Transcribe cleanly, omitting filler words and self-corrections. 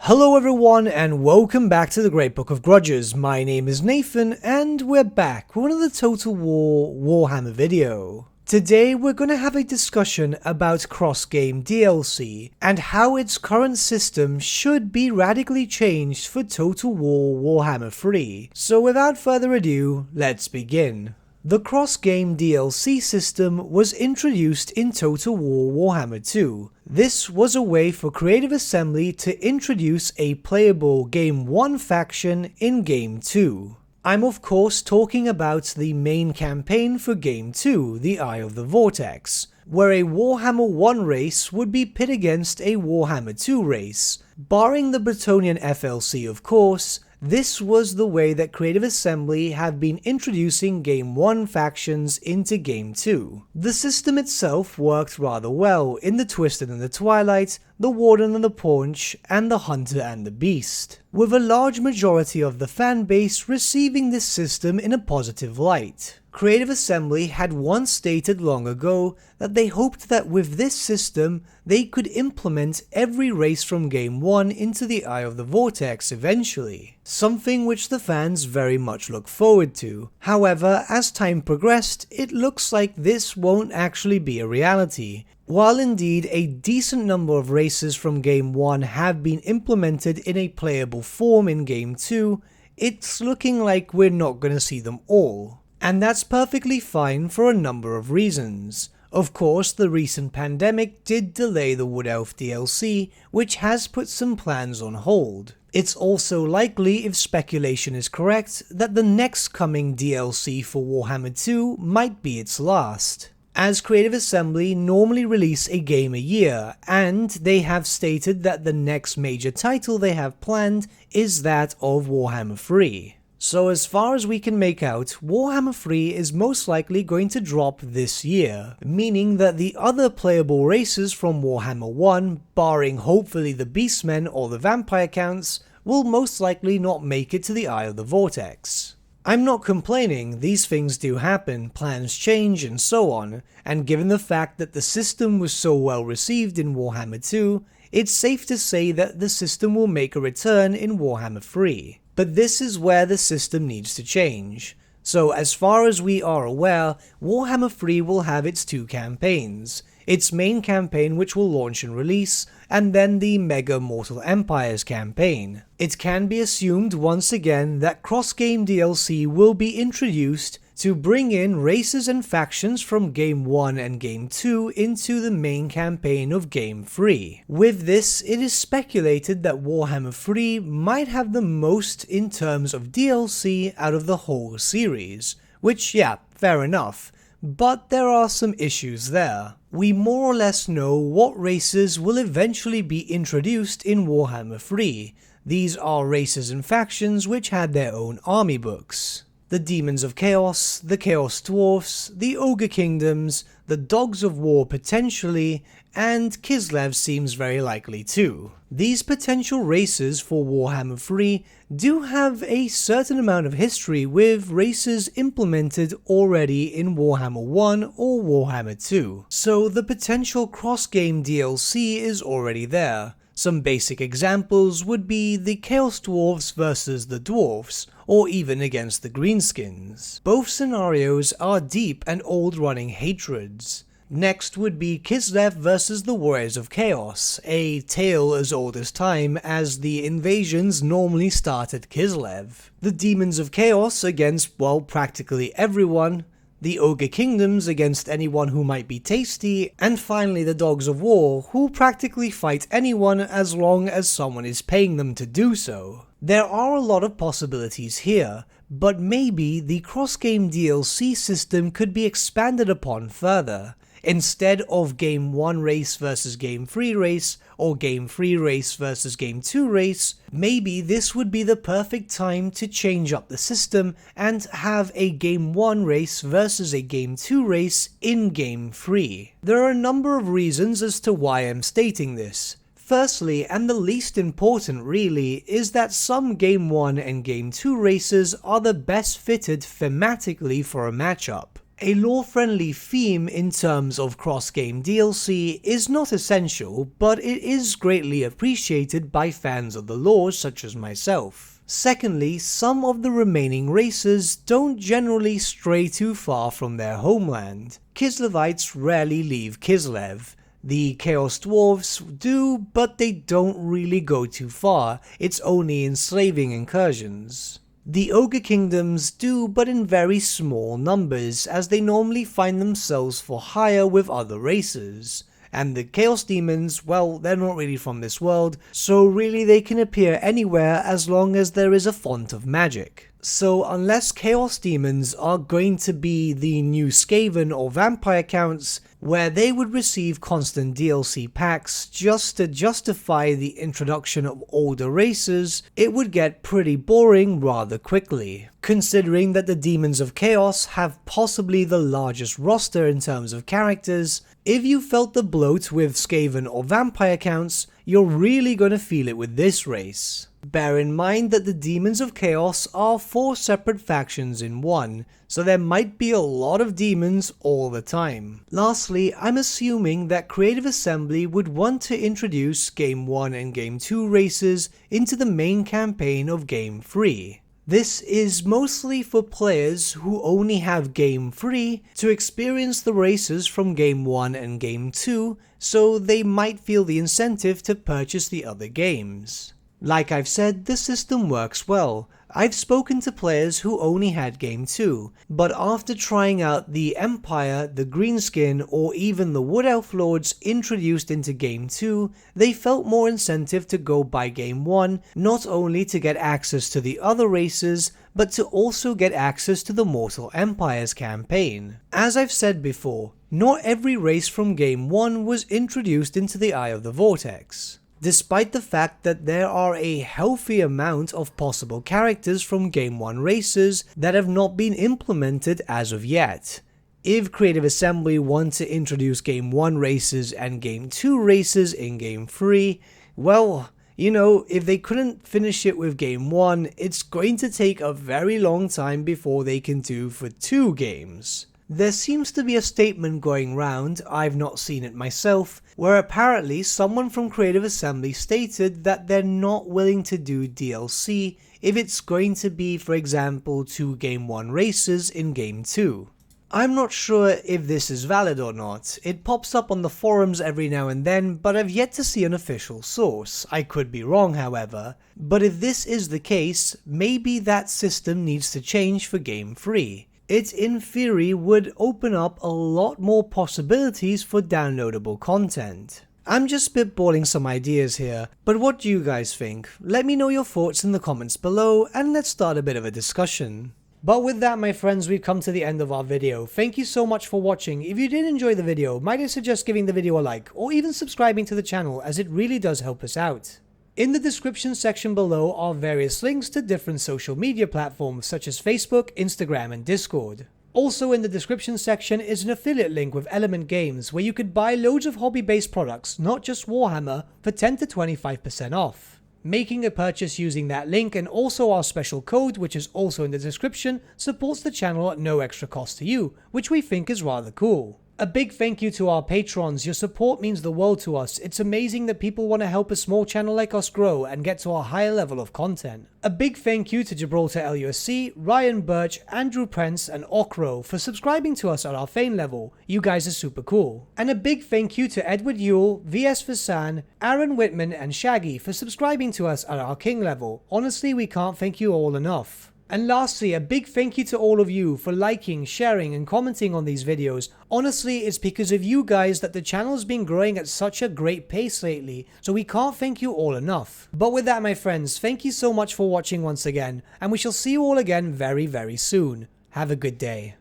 Hello everyone and welcome back to the Great Book of Grudges. My name is Nathan and we're back with another Total War Warhammer video. Today we're going to have a discussion about cross-game DLC and how its current system should be radically changed for Total War Warhammer 3. So without further ado, let's begin. The cross-game DLC system was introduced in Total War Warhammer 2. This was a way for Creative Assembly to introduce a playable Game 1 faction in Game 2. I'm of course talking about the main campaign for Game 2, the Eye of the Vortex, where a Warhammer 1 race would be pit against a Warhammer 2 race. Barring the Bretonnian FLC of course, this was the way that Creative Assembly have been introducing Game 1 factions into Game 2. The system itself worked rather well in the Twisted and the Twilight, the Warden and the Paunch, and the Hunter and the Beast, with a large majority of the fanbase receiving this system in a positive light. Creative Assembly had once stated long ago that they hoped that with this system they could implement every race from Game 1 into the Eye of the Vortex eventually, something which the fans very much look forward to. However, as time progressed, it looks like this won't actually be a reality. While indeed a decent number of races from Game 1 have been implemented in a playable form in Game 2, it's looking like we're not going to see them all. And that's perfectly fine for a number of reasons. Of course, the recent pandemic did delay the Wood Elf DLC, which has put some plans on hold. It's also likely, if speculation is correct, that the next coming DLC for Warhammer 2 might be its last, as Creative Assembly normally release a game a year, and they have stated that the next major title they have planned is that of Warhammer 3. So as far as we can make out, Warhammer 3 is most likely going to drop this year, meaning that the other playable races from Warhammer 1, barring hopefully the Beastmen or the Vampire counts, will most likely not make it to the Eye of the Vortex. I'm not complaining, these things do happen, plans change and so on, and given the fact that the system was so well received in Warhammer 2, it's safe to say that the system will make a return in Warhammer 3. But this is where the system needs to change. So as far as we are aware, Warhammer 3 will have its two campaigns. Its main campaign which will launch and release, and then the Mega Mortal Empires campaign. It can be assumed once again that cross-game DLC will be introduced to bring in races and factions from Game 1 and Game 2 into the main campaign of Game 3. With this, it is speculated that Warhammer 3 might have the most in terms of DLC out of the whole series, which yeah, fair enough, but there are some issues there. We more or less know what races will eventually be introduced in Warhammer 3. These are races and factions which had their own army books. The Demons of Chaos, the Chaos Dwarfs, the Ogre Kingdoms, the Dogs of War potentially, and Kislev seems very likely too. These potential races for Warhammer 3 do have a certain amount of history with races implemented already in Warhammer 1 or Warhammer 2, so the potential cross-game DLC is already there. Some basic examples would be the Chaos Dwarfs versus the Dwarfs, or even against the Greenskins. Both scenarios are deep and old-running hatreds. Next would be Kislev versus the Warriors of Chaos, a tale as old as time as the invasions normally start at Kislev. The Demons of Chaos against, well, practically everyone. The Ogre Kingdoms against anyone who might be tasty, and finally the Dogs of War, who practically fight anyone as long as someone is paying them to do so. There are a lot of possibilities here, but maybe the cross-game DLC system could be expanded upon further. Instead of Game 1 race versus Game 3 race, or Game 3 race versus Game 2 race, maybe this would be the perfect time to change up the system and have a Game 1 race versus a Game 2 race in Game 3. There are a number of reasons as to why I'm stating this. Firstly, and the least important really, is that some Game 1 and Game 2 races are the best fitted thematically for a matchup. A lore-friendly theme in terms of cross-game DLC is not essential, but it is greatly appreciated by fans of the lore such as myself. Secondly, some of the remaining races don't generally stray too far from their homeland. Kislevites rarely leave Kislev. The Chaos Dwarfs do, but they don't really go too far, it's only enslaving incursions. The Ogre Kingdoms do, but in very small numbers, as they normally find themselves for hire with other races. And the Chaos Demons, well, they're not really from this world, so really they can appear anywhere as long as there is a font of magic. So unless Chaos Demons are going to be the new Skaven or Vampire counts, where they would receive constant DLC packs just to justify the introduction of older races, it would get pretty boring rather quickly. Considering that the Demons of Chaos have possibly the largest roster in terms of characters, if you felt the bloat with Skaven or Vampire counts, you're really gonna feel it with this race. Bear in mind that the Demons of Chaos are 4 separate factions in one, so there might be a lot of demons all the time. Lastly, I'm assuming that Creative Assembly would want to introduce Game 1 and Game 2 races into the main campaign of Game 3. This is mostly for players who only have Game 3 to experience the races from Game 1 and Game 2, so they might feel the incentive to purchase the other games. Like I've said, the system works well. I've spoken to players who only had Game 2, but after trying out the Empire, the Greenskin, or even the Wood Elf Lords introduced into Game 2, they felt more incentive to go buy Game 1, not only to get access to the other races, but to also get access to the Mortal Empires campaign. As I've said before, not every race from Game 1 was introduced into the Eye of the Vortex. Despite the fact that there are a healthy amount of possible characters from Game 1 races that have not been implemented as of yet. If Creative Assembly want to introduce Game 1 races and Game 2 races in Game 3, well, you know, if they couldn't finish it with Game 1, it's going to take a very long time before they can do for 2 games. There seems to be a statement going round, I've not seen it myself, where apparently someone from Creative Assembly stated that they're not willing to do DLC if it's going to be, for example, 2 Game 1 races in Game 2. I'm not sure if this is valid or not. It pops up on the forums every now and then, but I've yet to see an official source. I could be wrong, however. But if this is the case, maybe that system needs to change for Game 3. It in theory would open up a lot more possibilities for downloadable content. I'm just spitballing some ideas here, but what do you guys think? Let me know your thoughts in the comments below and let's start a bit of a discussion. But with that, my friends, we've come to the end of our video. Thank you so much for watching. If you did enjoy the video, might I suggest giving the video a like or even subscribing to the channel, as it really does help us out. In the description section below are various links to different social media platforms such as Facebook, Instagram and Discord. Also in the description section is an affiliate link with Element Games where you could buy loads of hobby-based products, not just Warhammer, for 10 to 25% off. Making a purchase using that link and also our special code, which is also in the description, supports the channel at no extra cost to you, which we think is rather cool. A big thank you to our patrons. Your support means the world to us. It's amazing that people want to help a small channel like us grow and get to a higher level of content. A big thank you to Gibraltar LUSC, Ryan Bertsche, Andrew Prince and Okro for subscribing to us at our Fane level. You guys are super cool. And a big thank you to Edward Yule, VS Vasan, Aaron Whitman and Shaggy for subscribing to us at our King level. Honestly, we can't thank you all enough. And lastly, a big thank you to all of you for liking, sharing and commenting on these videos. Honestly, it's because of you guys that the channel's been growing at such a great pace lately, so we can't thank you all enough. But with that, my friends, thank you so much for watching once again, and we shall see you all again very, very soon. Have a good day.